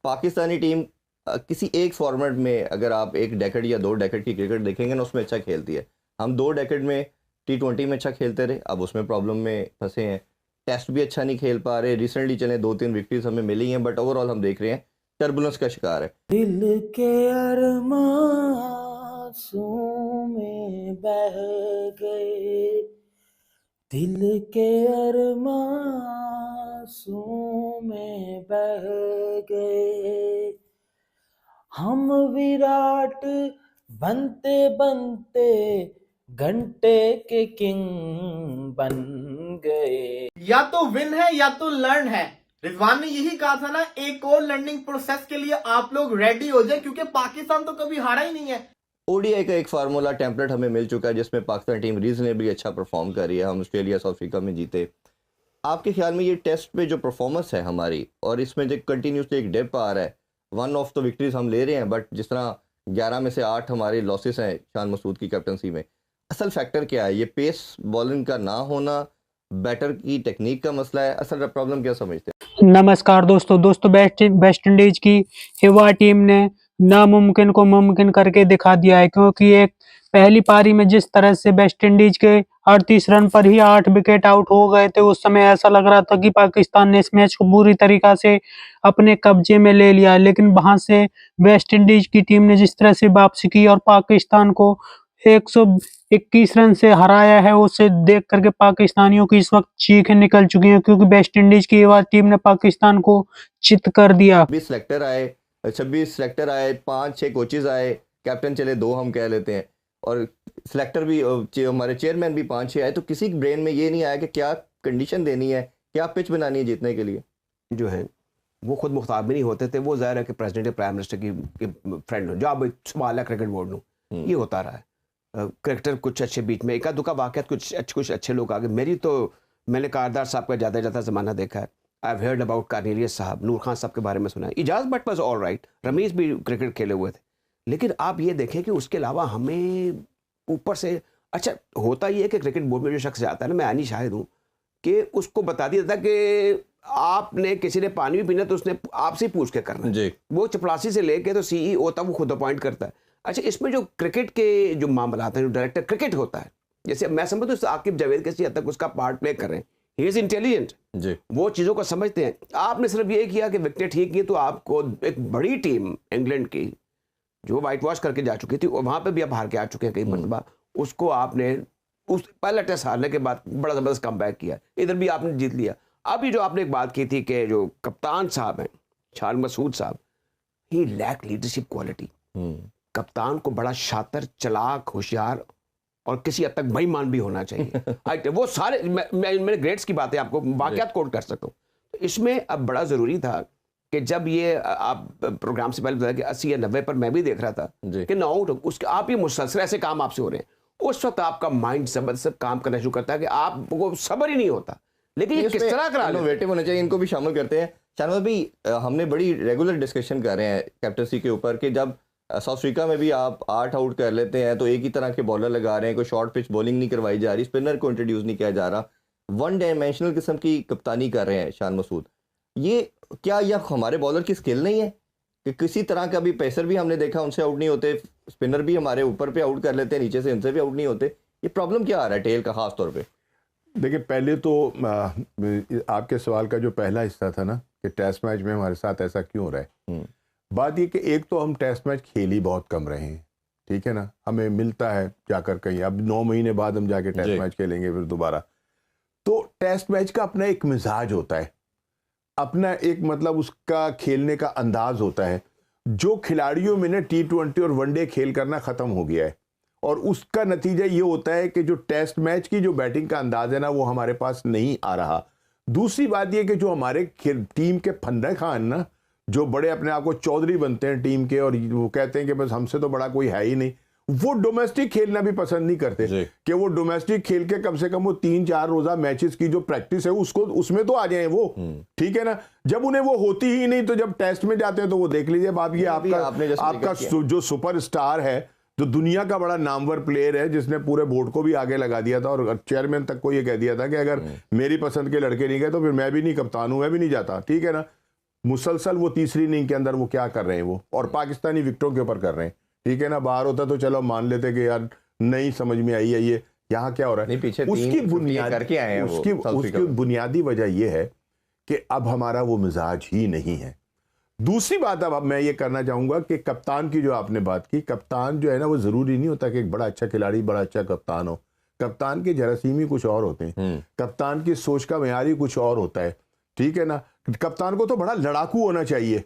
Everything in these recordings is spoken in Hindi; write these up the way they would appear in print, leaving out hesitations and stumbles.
पाकिस्तानी टीम किसी एक फॉर्मेट में अगर आप एक डेकेड या 2 डेकेड की क्रिकेट देखेंगे ना, उसमें अच्छा खेलती है। हम 2 डेकेड में T20 में अच्छा खेलते रहे, अब उसमें प्रॉब्लम में फंसे हैं। टेस्ट भी अच्छा नहीं खेल पा रहे, रिसेंटली चले 2-3 विक्ट्रीज हमें मिली हैं, बट ओवरऑल हम देख रहे हैं टर्बुलेंस का शिकार है। दिल के अरमां आंसू में बह गए, दिल के अरमां आंसू में बह गए, हम विराट बनते बनते घंटे के किंग बन गए। या तो विन है या तो लर्न है। रिजवान ने यही कहा था ना, एक और लर्निंग प्रोसेस के लिए आप लोग रेडी हो जाए, क्योंकि पाकिस्तान तो कभी हारा ही नहीं है। ओडीआई का एक फार्मूला टेम्पलेट हमें मिल चुका है जिसमें पाकिस्तान टीम रीजनेबली अच्छा परफॉर्म कर रही है। हम ऑस्ट्रेलिया साउथ अफ्रीका में जीते। आपके ख्याल में ये टेस्ट पे जो परफॉर्मेंस है हमारी, और इसमें जो कंटिन्यूसली एक डिप आ रहा है, वन ऑफ द विक्ट्रीज हम ले रहे हैं, बट जिस तरह 11 में से 8 हमारे लॉसेस हैं शान मसूद की कैप्टनसी में, असल फैक्टर क्या है? ये पेस बॉलिंग का ना होना, बैटर की टेक्निक का मसला है? असल प्रॉब्लम क्या समझते हैं? नमस्कार दोस्तों वेस्ट इंडीज की हिवा टीम ने नामुमकिन को मुमकिन करके दिखा दिया है, क्योंकि एक पहली पारी में जिस तरह से वेस्ट इंडीज के 38 रन पर ही 8 विकेट आउट हो गए थे, उस समय ऐसा लग रहा था कि पाकिस्तान ने इस मैच को पूरी तरीका से अपने कब्जे में ले लिया। लेकिन वहां से वेस्ट इंडीज की टीम ने जिस तरह से वापसी की और पाकिस्तान को 121 रन से हराया है, उसे देख करके पाकिस्तानियों की इस वक्त चीखें निकल चुकी हैं, क्योंकि वेस्ट इंडीज की टीम ने पाकिस्तान को चित कर दिया। 26 सिलेक्टर आए, 5-6 कोचेज आए, कैप्टन चले 2 हम कह लेते हैं, और सिलेक्टर भी हमारे चेयरमैन भी 5-6 आए। तो किसी के ब्रेन में ये नहीं आया कि क्या कंडीशन देनी है, क्या पिच बनानी है जीतने के लिए। जो है वो खुद मुख्तार भी नहीं होते थे। वो ज़ाहिर है कि प्रेसिडेंट या प्राइम मिनिस्टर की फ्रेंड हो, जो अब सवाल है क्रिकेट बोर्ड में, ये होता रहा है। क्रिकेटर कुछ अच्छे बीच में, एका दुका वाक़यात कुछ अच्छे लोग आ गए। मैंने कारदार साहब का ज़्यादा ज़माना देखा है। I have heard about Cornelius साहब, नूर खान साहब के बारे में सुना है। Ijaz but was all right, Rameez भी क्रिकेट खेले हुए थे। लेकिन आप ये देखें कि उसके अलावा हमें ऊपर से अच्छा होता ये है कि क्रिकेट बोर्ड में जो शख्स जाता है ना, मैं आनी शाहिद हूँ कि उसको बता दिया था कि आपने किसी ने पानी भी पीना तो उसने आपसे पूछ के करना जी। वो चपरासी से लेके तो CEO तक वो खुद अपॉइंट करता है। अच्छा, इसमें जो क्रिकेट के जो मामला हैं, जो डायरेक्टर क्रिकेट होता है, जैसे मैं समझता हूँ आकिब जावेद किसी हद तक उसका पार्ट प्ले कर रहे हैं। ही इज इंटेलिजेंट जी, वो चीज़ों को समझते हैं। आपने सिर्फ ये किया कि विकेट ठीक की, तो आपको एक बड़ी टीम इंग्लैंड की जो वाइट वॉश करके जा चुकी थी, वहाँ पे भी आप हार के आ चुके हैं कई मरतबा, उसको आपने उस पहला टेस्ट हारने के बाद बड़ा ज़बरदस्त कम बैक किया, इधर भी आपने जीत लिया। अभी जो आपने एक बात की थी कि जो कप्तान साहब हैं शान मसूद साहब, ही लैक लीडरशिप क्वालिटी। कप्तान को बड़ा शातिर, चालाक, होशियार और किसी हद तक बेईमान भी होना चाहिए। वो सारे मेरे ग्रेड्स की बातें आपको वाकयात कोट कर सकता हूँ। तो इसमें अब बड़ा ज़रूरी था कि जब ये आप प्रोग्राम से पहले बताया कि 80 या 90 पर मैं भी देख रहा था कि ना आउट उसके आप ये मुसलसल ऐसे काम आपसे हो रहे हैं, उस वक्त आपका माइंड जबरदस्त काम करना शुरू करता है कि आपको सब्र ही नहीं होता। लेकिन ये किस तरह करा इनोवेटिव होना चाहिए, इनको भी शामिल करते हैं। शानवाज भाई, हमने बड़ी रेगुलर डिस्कशन कर रहे हैं कैप्टनसी के ऊपर कि जब साउथ अफ्रीका में भी आप 8 आउट कर लेते हैं तो एक ही तरह के बॉलर लगा रहे हैं, कोई शॉर्ट पिच बॉलिंग नहीं करवाई जा रही, स्पिनर को इंट्रोड्यूस नहीं किया जा रहा, वन डायमेंशनल किस्म की कप्तानी कर रहे हैं शान मसूद। ये क्या यह हमारे बॉलर की स्किल नहीं है कि किसी तरह का भी पेसर भी हमने देखा उनसे आउट नहीं होते, स्पिनर भी हमारे ऊपर पे आउट कर लेते हैं, नीचे से उनसे भी आउट नहीं होते। ये प्रॉब्लम क्या आ रहा है टेल का खास तौर पे? देखिए, पहले तो आपके सवाल का जो पहला हिस्सा था ना कि टेस्ट मैच में हमारे साथ ऐसा क्यों हो रहा है, बात ये कि एक तो हम टेस्ट मैच खेल ही बहुत कम रहे हैं, ठीक है ना। हमें मिलता है जाकर कहीं, अब 9 महीने बाद हम जाके टेस्ट मैच खेलेंगे फिर दोबारा। तो टेस्ट मैच का अपना एक मिजाज होता है, अपना एक मतलब उसका खेलने का अंदाज होता है, जो खिलाड़ियों में ना T20 और वनडे खेल करना ख़त्म हो गया है। और उसका नतीजा ये होता है कि जो टेस्ट मैच की जो बैटिंग का अंदाज है ना, वो हमारे पास नहीं आ रहा। दूसरी बात ये कि जो हमारे टीम के फंडा खान ना, जो बड़े अपने आप को चौधरी बनते हैं टीम के, और वो कहते हैं कि बस हमसे तो बड़ा कोई है ही नहीं, वो डोमेस्टिक खेलना भी पसंद नहीं करते कि वो डोमेस्टिक खेल के कम से कम वो 3-4 रोजा मैचेस की जो प्रैक्टिस है उसको उसमें तो आ जाए वो, ठीक है ना। जब उन्हें वो होती ही नहीं, तो जब टेस्ट में जाते हैं तो वो देख लीजिए बाप, ये आपका जो सुपरस्टार है, जो दुनिया का बड़ा नामवर प्लेयर है, जिसने पूरे बोर्ड को भी आगे लगा दिया था और चेयरमैन तक को ये कह दिया था कि अगर मेरी पसंद के लड़के नहीं गए तो फिर मैं भी नहीं कप्तान हूं, मैं भी नहीं जाता, ठीक है ना। मुसलसल वो तीसरी इनिंग के अंदर वो क्या कर रहे हैं वो, और पाकिस्तानी विकेटों के ऊपर कर रहे हैं, ठीक है ना। बाहर होता तो चलो मान लेते कि यार नहीं समझ में आई है ये, यहाँ क्या हो रहा है। नहीं, पीछे उसकी तीन बुनियाद करके आए हैं वो उसकी साउथ अफ्रीका में। बुनियादी वजह ये है कि अब हमारा वो मिजाज ही नहीं है। दूसरी बात अब मैं ये करना चाहूंगा कि कप्तान की जो आपने बात की, कप्तान जो है ना वो जरूरी नहीं होता कि एक बड़ा अच्छा खिलाड़ी बड़ा अच्छा कप्तान हो। कप्तान के जरासीम ही कुछ और होते हैं, कप्तान की सोच का मेयार ही कुछ और होता है, ठीक है ना। कप्तान को तो बड़ा लड़ाकू होना चाहिए,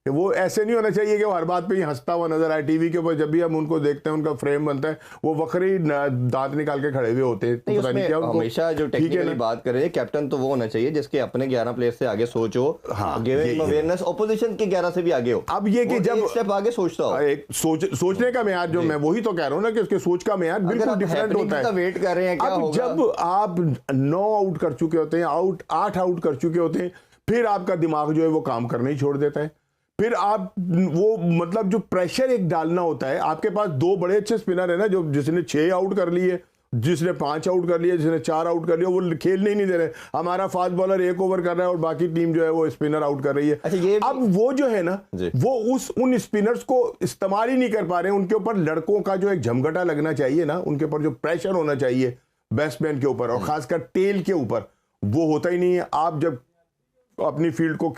कि वो ऐसे नहीं होना चाहिए कि वो हर बात पे ही हंसता हुआ नजर आए। टीवी के ऊपर जब भी हम उनको देखते हैं, उनका फ्रेम बनता है, वो वक्री दांत निकाल के खड़े हुए होते हैं, नहीं, पता नहीं क्या उनको। हमेशा जो ठीक है टेक्निकली ना? बात कर रहे हैं, कैप्टन तो वो होना चाहिए जिसके अपने 11 प्लेयर से आगे सोच हो, हाँ, गिविंग ये- अवेयरनेस ऑपोजिशन के 11 से भी आगे हो। अब ये कि वो जब एक स्टेप आगे सोचता हो। एक सोचने का मेयार जो मैं वही तो कह रहा हूँ ना कि उसके सोच का मेयार अगर बिल्कुल आप डिफरेंट happening होता का है। वेट कर रहे हैं क्या अब होगा? जब आप 9 आउट कर चुके होते हैं, 8 आउट कर चुके होते हैं, फिर आपका दिमाग जो है वो काम करना ही छोड़ देता है। फिर आप वो मतलब जो प्रेशर एक डालना होता है, आपके पास 2 बड़े अच्छे स्पिनर है ना, जो जिसने 6 आउट कर लिए, जिसने 5 आउट कर लिया, जिसने 4 आउट कर लिया, वो खेलने ही नहीं दे रहे। हमारा फास्ट बॉलर 1 ओवर कर रहा है और बाकी टीम जो है वो स्पिनर आउट कर रही है। अच्छा, ये अब वो जो है ना जी। वो उन स्पिनर्स को इस्तेमाल ही नहीं कर पा रहे हैं। उनके ऊपर लड़कों का जो एक झमघटा लगना चाहिए ना, उनके ऊपर जो प्रेशर होना चाहिए बैट्समैन के ऊपर और खासकर टेल के ऊपर, वो होता ही नहीं है। आप जब अपनी फील्ड को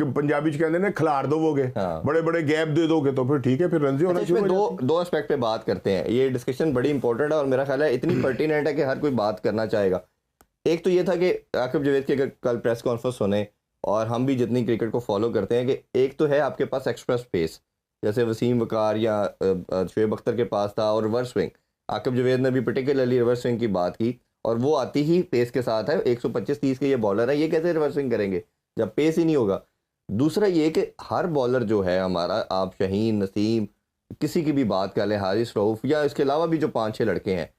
पंजाबी च कहते हैं ना खिलाड़ दोगे, हाँ। बड़े बड़े गैप दे दोगे, तो फिर ठीक है, फिर रन होना अच्छा, शुरू इसमें हो जाते हैं। दो एस्पेक्ट पे बात करते हैं। ये डिस्कशन बड़ी इंपॉर्टेंट है और मेरा ख्याल है इतनी पर्टिनेंट है कि हर कोई बात करना चाहेगा। एक तो ये था कि आकिब जावेद की अगर कल प्रेस कॉन्फ्रेंस सुने, और हम भी जितनी क्रिकेट को फॉलो करते हैं, कि एक तो है आपके पास एक्स्ट्रा स्पेस, जैसे वसीम वकार या शुएब अख्तर के पास था, और रिवर्स स्विंग। आकिब जावेद ने भी पर्टिकुलरली रिवर्स स्विंग की बात की, और वो आती ही पेस के साथ है। 125-30 के ये बॉलर है, ये कैसे रिवर्स स्विंग करेंगे जब पेस ही नहीं होगा। दूसरा ये कि हर बॉलर जो है हमारा, आप शाहीन, नसीम, किसी की भी बात कर लें, हारिस रऊफ, या इसके अलावा भी जो 5-6 लड़के हैं,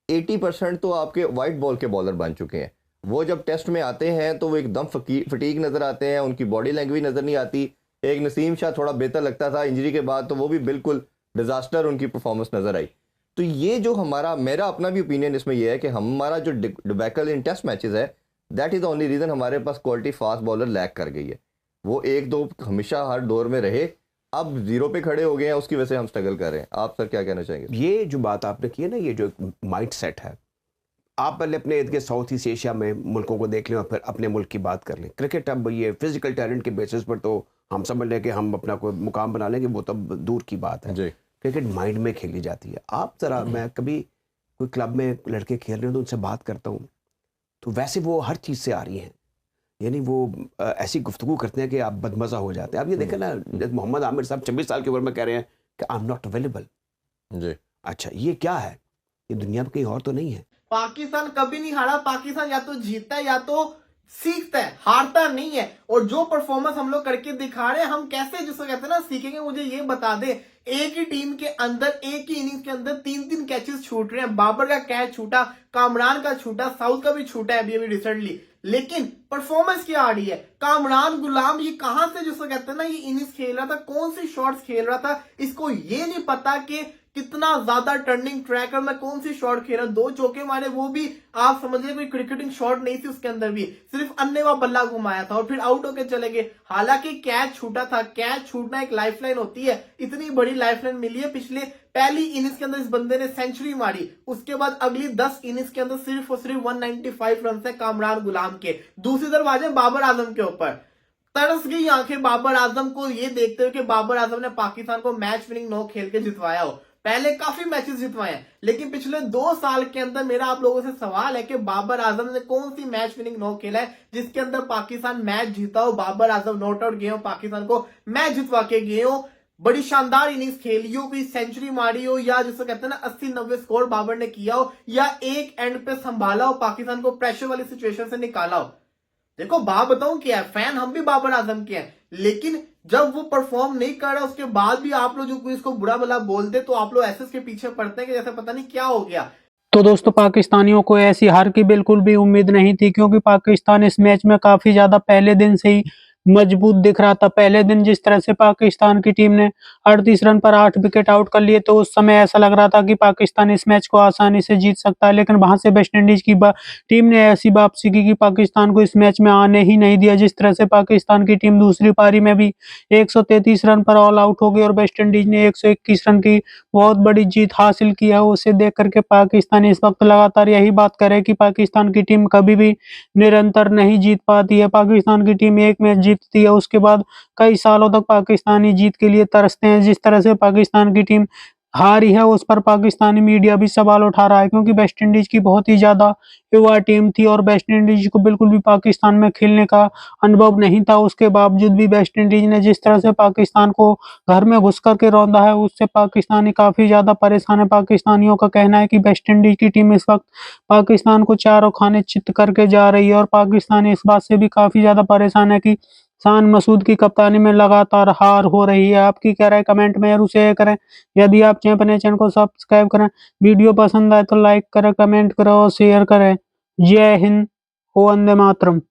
80% तो आपके वाइट बॉल के बॉलर बन चुके हैं। वो जब टेस्ट में आते हैं तो वो एकदम फटीक नज़र आते हैं, उनकी बॉडी लैंग्वेज नज़र नहीं आती। एक नसीम शाह थोड़ा बेहतर लगता था इंजरी के बाद, तो वो भी बिल्कुल डिजास्टर उनकी परफॉर्मेंस नज़र आई। तो ये जो मेरा अपना भी ओपिनियन इसमें यह है कि हमारा जो डिबैकल इन टेस्ट मैचेस है, that is the only reason हमारे पास क्वालिटी फास्ट बॉलर लैक कर गई है। वो 1-2 हमेशा हर दौर में रहे, अब 0 पे खड़े हो गए हैं, उसकी वजह से हम स्ट्रगल कर रहे हैं। आप सर क्या कहना चाहेंगे? ये जो बात आपने की है ना, ये जो माइंड सेट है, आप पहले अपने इर्द गिर्द साउथ ईस्ट एशिया में मुल्कों को देख लें और फिर अपने मुल्क की बात कर लें। क्रिकेट अब ये फिजिकल टैलेंट के बेसिस पर तो हम समझ लें कि हम अपना कोई मुकाम बना लेंगे, वो तब दूर की बात है। जी। क्रिकेट माइंड में खेली जाती है। आप ज़रा, मैं कभी कोई क्लब में लड़के खेल रहे हो तो उनसे बात करता हूँ, तो वैसे वो हर चीज़ से आ रही हैं, यानी वो ऐसी गुफ्तगू करते हैं कि आप बदमज़ा हो जाते हैं। आप ये देखें ना, मोहम्मद आमिर साहब 26 साल की उम्र में कह रहे हैं कि आई एम नॉट अवेलेबल। जी। अच्छा, ये क्या है? ये दुनिया में कहीं और तो नहीं है। पाकिस्तान कभी नहीं हारा। पाकिस्तान या तो जीतता है या तो सीखता है, हारता नहीं है। और जो परफॉर्मेंस हम लोग करके दिखा रहे हैं, हम कैसे जिसको कहते हैं ना सीखेंगे, मुझे ये बता दे। एक ही टीम के अंदर एक ही इनिंग्स के अंदर 3-3 कैचेस छूट रहे हैं। बाबर का कैच छूटा, कामरान का छूटा, साउथ का भी छूटा है अभी रिसेंटली, लेकिन परफॉर्मेंस क्या आ रही है? कामरान गुलाम ये कहां से जिसको कहते हैं ना ये इनिंग्स खेल रहा था, कौन सी शॉट्स खेल रहा था, इसको ये नहीं पता कि कितना ज्यादा टर्निंग ट्रैकर में कौन सी शॉट खेला। 2 चौके मारे, वो भी आप समझिए कोई क्रिकेटिंग शॉट नहीं थी उसके अंदर भी, सिर्फ अन्नेवा बल्ला घुमाया था और फिर आउट होके चले गए। हालांकि कैच छूटा था, कैच छूटना एक लाइफलाइन होती है, इतनी बड़ी लाइफलाइन मिली है। पिछले पहली इनिंग्स के अंदर इस बंदे ने सेंचुरी मारी, उसके बाद अगली 10 इनिंग्स के अंदर सिर्फ और सिर्फ 195 रन है कामरान गुलाम के। दूसरी तरफ आ जाए बाबर आजम के ऊपर, तरस गई आंखें बाबर आजम को ये देखते हुए कि बाबर आजम ने पाकिस्तान को मैच विनिंग 9 खेल के जितवाया हो। पहले काफी मैचेस जितवाए हैं, लेकिन पिछले 2 साल के अंदर मेरा आप लोगों से सवाल है कि बाबर आजम ने कौन सी मैच विनिंग 9 खेला है जिसके अंदर पाकिस्तान मैच जीता हो, बाबर आजम नॉट आउट गए हो, पाकिस्तान को मैच जितवा के गए हो, बड़ी शानदार इनिंग्स खेली हो, कोई सेंचुरी मारी हो, या जिसको कहते हैं ना 80-90 स्कोर बाबर ने किया हो, या एक एंड पे संभाला हो, पाकिस्तान को प्रेशर वाली सिचुएशन से निकाला हो। देखो बात बताऊं क्या है, फैन हम भी बाबर आजम के हैं, लेकिन जब वो परफॉर्म नहीं कर रहा उसके बाद भी आप लोग जो कोई इसको बुरा भला बोलते तो आप लोग ऐसे के पीछे पड़ते हैं कि जैसे पता नहीं क्या हो गया। तो दोस्तों, पाकिस्तानियों को ऐसी हार की बिल्कुल भी उम्मीद नहीं थी, क्योंकि पाकिस्तान इस मैच में काफी ज्यादा पहले दिन से ही मजबूत दिख रहा था। पहले दिन जिस तरह से पाकिस्तान की टीम ने 38 रन पर 8 विकेट आउट कर लिए, तो उस समय ऐसा लग रहा था कि पाकिस्तान इस मैच को आसानी से जीत सकता है, लेकिन वहां से वेस्ट इंडीज की टीम ने ऐसी वापसी की कि पाकिस्तान को इस मैच में आने ही नहीं दिया। जिस तरह से पाकिस्तान की टीम दूसरी पारी में भी 133 रन पर ऑल आउट हो गई और वेस्ट इंडीज ने 121 रन की बहुत बड़ी जीत हासिल की है। उसे देख करके पाकिस्तान इस वक्त लगातार यही बात करे कि पाकिस्तान की टीम कभी भी निरंतर नहीं जीत पाती है। पाकिस्तान की टीम एक मैच जीतती है, उसके बाद कई सालों तक पाकिस्तानी जीत के लिए तरसते हैं। जिस तरह से पाकिस्तान की टीम हारी है, उस पर पाकिस्तानी मीडिया भी सवाल उठा रहा है, क्योंकि वेस्ट इंडीज की बहुत ही ज्यादा युवा टीम थी और वेस्ट इंडीज को बिल्कुल भी पाकिस्तान में खेलने का अनुभव नहीं था। उसके बावजूद भी वेस्ट इंडीज ने जिस तरह से पाकिस्तान को घर में घुस करके रौंदा है, उससे पाकिस्तानी काफी ज्यादा परेशान है। पाकिस्तानियों का कहना है कि वेस्ट इंडीज की टीम इस वक्त पाकिस्तान को चारों खाने चित करके जा रही है और पाकिस्तान इस बात से भी काफी ज्यादा परेशान है कि शान मसूद की कप्तानी में लगातार हार हो रही है। आपकी क्या राय कमेंट में जरूर शेयर करें। यदि आप चाहें अपने चैनल को सब्सक्राइब करें, वीडियो पसंद आए तो लाइक करें, कमेंट करें और शेयर करें। जय हिंद, वंदे मातरम।